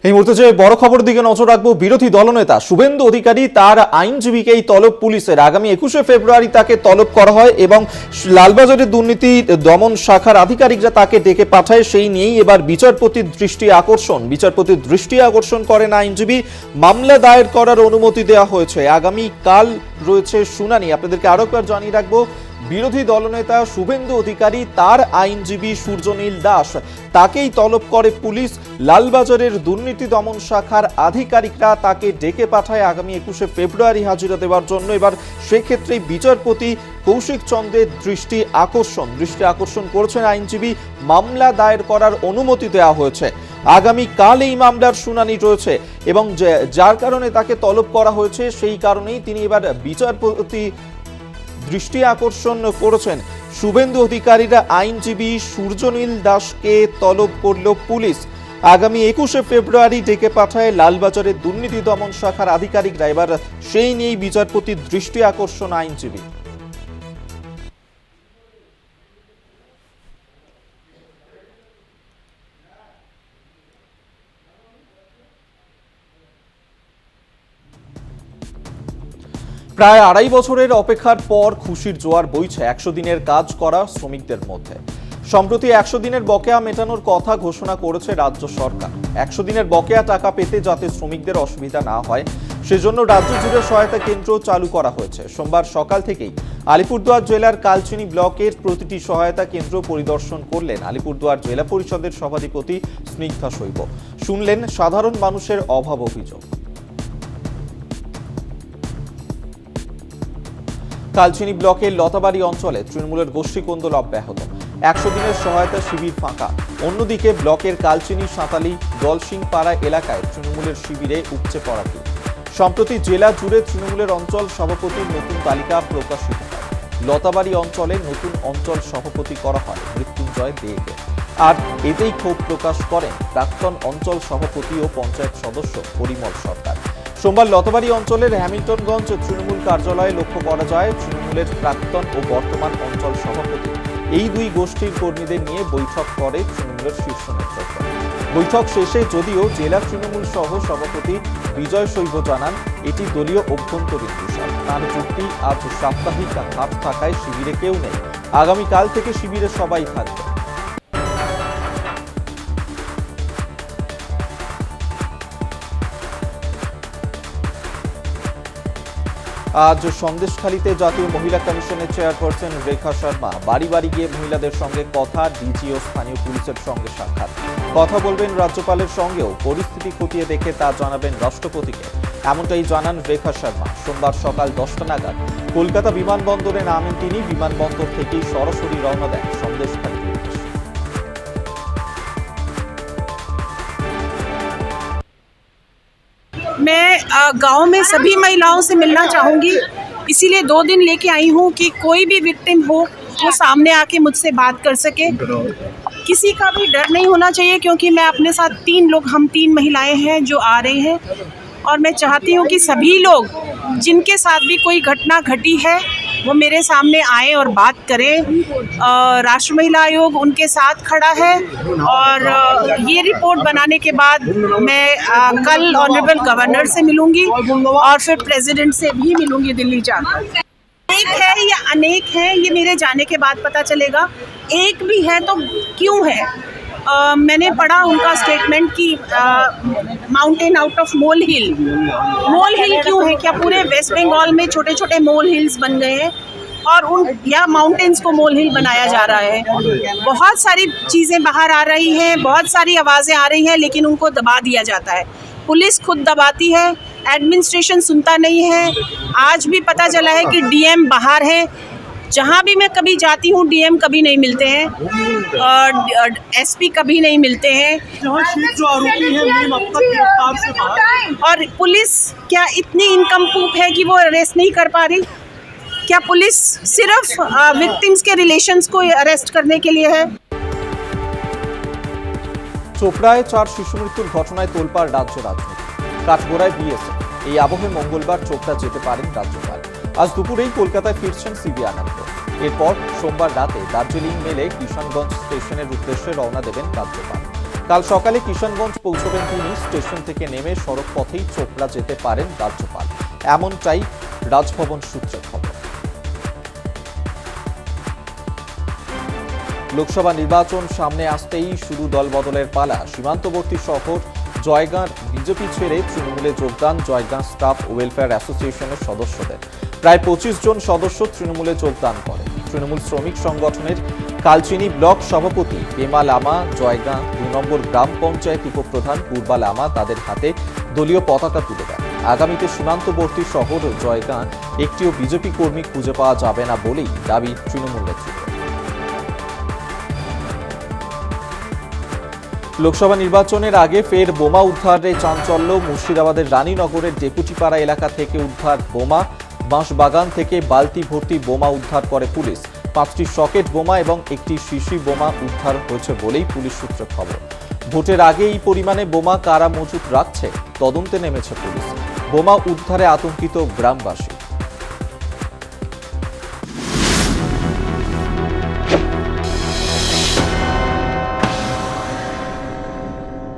এই মুহূর্তে যে বড় খবরের দিকে নজর রাখবো, বিরোধী দলনেতা শুভেন্দু অধিকারী তার আইনজীবীকেই তলব পুলিশের। আগামী 21শে ফেব্রুয়ারি তাকে তলব করা হয় এবং লালবাজারের দুর্নীতি দমন শাখার আধিকারিকরা তাকে ডেকে পাঠায়। সেই নিয়েই এবার বিচারপতির দৃষ্টি আকর্ষণ করেন আইনজীবী। মামলা দায়ের করার অনুমতি দেওয়া হয়েছে। আগামী কাল রয়েছে শুনানি। আপনাদেরকে আরো একবার জানিয়ে রাখবো, বিরোধী দলনেতা শুভেন্দু অধিকারী তার আইনজীবী সূর্যনীল দাস তাকেই তলব করে পুলিশ। লালবাজারের দুর্নীতি দমন শাখার আধিকারিকরা তাকে ডেকে পাঠায় আগামী 21শে ফেব্রুয়ারি হাজিরা দেওয়ার জন্য। এবার সেক্ষেত্রে বিচারপতি কৌশিক চন্দ্রের দৃষ্টি আকর্ষণ করেছেন আইনজীবী। মামলা দায়ের করার অনুমতি দেওয়া হয়েছে। আগামী কাল এই মামলার শুনানি রয়েছে এবং যার কারণে তাকে তলব করা হয়েছে, সেই কারণেই তিনি এবার বিচারপতি দৃষ্টি আকর্ষণ করেছেন। শুভেন্দু অধিকারীরা আইনজীবী সূর্যনীল দাসকে তলব করল পুলিশ। আগামী 21শে ফেব্রুয়ারি ডেকে পাঠায় লালবাজারের দুর্নীতি দমন শাখার আধিকারিকরা। এবার সেই নিয়েই বিচারপতির দৃষ্টি আকর্ষণ আইনজীবী। প্রায় ২.৫ বছরের অপেক্ষার পর খুশির জোয়ার বইছে ১০০ দিনের কাজ করা শ্রমিকদের মধ্যে। সম্প্রতি ১০০ দিনের বকেয়া মেটানোর কথা ঘোষণা করেছে রাজ্য সরকার। ১০০ দিনের বকেয়া টাকা পেতে যাতে শ্রমিকদের অসুবিধা না হয়, সেজন্য রাজ্য জুড়ে সহায়তা কেন্দ্র চালু করা হয়েছে। সোমবার সকাল থেকেই আলিপুরদুয়ার জেলার কালচিনি ব্লকের প্রতিটি সহায়তা কেন্দ্র পরিদর্শন করলেন আলিপুরদুয়ার জেলা পরিষদের সভাধিপতি স্নিগ্ধা শৈব। শুনলেন সাধারণ মানুষের অভাব অভিযোগ। কালচিনি ব্লকের লতাবাড়ি অঞ্চলে তৃণমূলের গোষ্ঠী কোন্দল অব্যাহত। ১০০ দিনের সহায়তা শিবির ফাঁকা। অন্যদিকে ব্লকের কালচিনি সাঁতালি দলসিংপাড়া এলাকায় তৃণমূলের শিবিরে উপচে পড়া ভিড়। সম্প্রতি জেলা জুড়ে তৃণমূলের অঞ্চল সভাপতির নতুন তালিকা প্রকাশিত হয়। লতাবাড়ি অঞ্চলে নতুন অঞ্চল সভাপতি করা হয় মৃত্যুঞ্জয় দেকে। আর এতেই ক্ষোভ প্রকাশ করেন প্রাক্তন অঞ্চল সভাপতি ও পঞ্চায়েত সদস্য পরিমল সরকার। সোমবার লতাবাড়ি অঞ্চলের হ্যামিল্টনগঞ্জ তৃণমূল কার্যালয়ে লক্ষ্য করা যায় তৃণমূলের প্রাক্তন ও বর্তমান অঞ্চল সভাপতি এই দুই গোষ্ঠীর কর্মীদের নিয়ে বৈঠক করে তৃণমূলের শীর্ষ নেতৃত্ব। বৈঠক শেষে যদিও জেলা তৃণমূল সহ সভাপতি বিজয় শৈব জানান এটি দলীয় অভ্যন্তরীণ বিষয়। তার যুক্তি, আজ সাপ্তাহিক হাট থাকায় শিবিরে কেউ নেই। আগামীকাল থেকে শিবিরে সবাই থাকবে। আজ সন্দেশখালীতে জাতীয় মহিলা কমিশনের চেয়ারপারসন রেখা শর্মা বাড়ি বাড়ি গিয়ে মহিলাদের সঙ্গে কথা, ডিজি ও স্থানীয় পুলিশের সঙ্গে সাক্ষাৎ। কথা বলবেন রাজ্যপালের সঙ্গেও, পরিস্থিতি খতিয়ে দেখে তা জানাবেন রাষ্ট্রপতিকে, এমনটাই জানান রেখা শর্মা। সোমবার সকাল 10টা নাগাদ কলকাতা বিমানবন্দরে নামেন তিনি। বিমানবন্দর থেকেই সরাসরি রওনা দেন সন্দেশখালী। मैं गांव में सभी महिलाओं से मिलना चाहूँगी, इसीलिए 2 दिन लेके आई हूँ कि कोई भी विक्टिम हो वो सामने आके मुझसे बात कर सके। किसी का भी डर नहीं होना चाहिए, क्योंकि मैं अपने साथ 3 महिलाएं हैं जो आ रहे हैं, और मैं चाहती हूँ कि सभी लोग जिनके साथ भी कोई घटना घटी है वो मेरे सामने आए और बात करें। राष्ट्रीय महिला आयोग उनके साथ खड़ा है, और ये रिपोर्ट बनाने के बाद मैं कल ऑनरेबल गवर्नर से मिलूंगी और फिर प्रेसिडेंट से भी मिलूंगी दिल्ली जाकर। एक है या अनेक है, ये मेरे जाने के बाद पता चलेगा। एक भी है तो क्यों है? मैंने पढ़ा उनका स्टेटमेंट कि माउंटेन आउट ऑफ मोल हिल क्यों है? क्या पूरे वेस्ट बंगाल में छोटे छोटे मोल हिल्स बन गए हैं और उन या माउंटेन्स को मोल हिल बनाया जा रहा है? बहुत सारी चीज़ें बाहर आ रही हैं, बहुत सारी आवाज़ें आ रही हैं, लेकिन उनको दबा दिया जाता है। पुलिस खुद दबाती है, एडमिनिस्ट्रेशन सुनता नहीं है। आज भी पता चला है कि डीएम बाहर है। जहाँ भी मैं कभी जाती हूँ डीएम कभी नहीं मिलते हैं, एसपी कभी नहीं मिलते हैं। जो आरोपी हैं अब तक गिरफ्तार से बाहर। और पुलिस क्या इतनी इनकम्प्रूव है कि वो अरेस्ट नहीं कर पा रही? क्या पुलिस सिर्फ विक्टिम्स के रिलेशंस को अरेस्ट करने के लिए है? চোপড়ায় 4 শিশু মৃত্যুর ঘটনায় তোলপাড় রাজ্য রাজনীতি। কাঠগোড়ায় বিএসএফ। এই আবহে মঙ্গলবার চোপড়া যেতে পারেন রাজ্যপাল। আজ দুপুরেই কলকাতায় ফিরছেন সিবি আনন্দ। এরপর সোমবার রাতে দার্জিলিং মেলে কিষানগঞ্জ স্টেশনের উদ্দেশ্যে রওনা দেবেন রাজ্যপাল। কাল সকালে কিষানগঞ্জ পৌঁছবেন তিনি। স্টেশন থেকে নেমে সড়ক পথেই চোপড়া যেতে পারেন রাজ্যপাল, এমনটাই রাজভবন সূত্রে খবর। লোকসভা নির্বাচন সামনে আসতেই শুরু দলবদলের পালা। সীমান্তবর্তী শহর জয়গাঁর বিজেপি ছেড়ে তৃণমূলে যোগদান জয়গাঁ স্টাফ ওয়েলফেয়ার অ্যাসোসিয়েশনের সদস্যদের। প্রায় ২৫ জন সদস্য তৃণমূলে যোগদান করে। তৃণমূল শ্রমিক সংগঠনের কালচিনি ব্লক সভাপতি পেমা লামা, জয়গাঁ ২ নম্বর গ্রাম পঞ্চায়েত উপপ্রধান পূর্বা লামা তাদের হাতে দলীয় পতাকা তুলে দেন। আগামীতে সীমান্তবর্তী শহর জয়গাঁ একটিও বিজেপি কর্মী খুঁজে পাওয়া যাবে না বলেই দাবি তৃণমূল নেতৃত্বের। লোকসভা নির্বাচনের আগে ফের বোমা উদ্ধারে চাঞ্চল্য। মুর্শিদাবাদের রানীনগরের ডেপুটিপাড়া এলাকা থেকে উদ্ধার বোমা। বাঁশবাগান থেকে বালতি ভর্তি বোমা উদ্ধার করে পুলিশ। ৫টি সকেট বোমা এবং একটি শিশি বোমা উদ্ধার হয়েছে বলেই পুলিশ সূত্রে খবর। ভোটের আগে এই পরিমাণে বোমা কারা মজুত রাখছে তদন্তে নেমেছে পুলিশ। বোমা উদ্ধারে আতঙ্কিত গ্রামবাসী।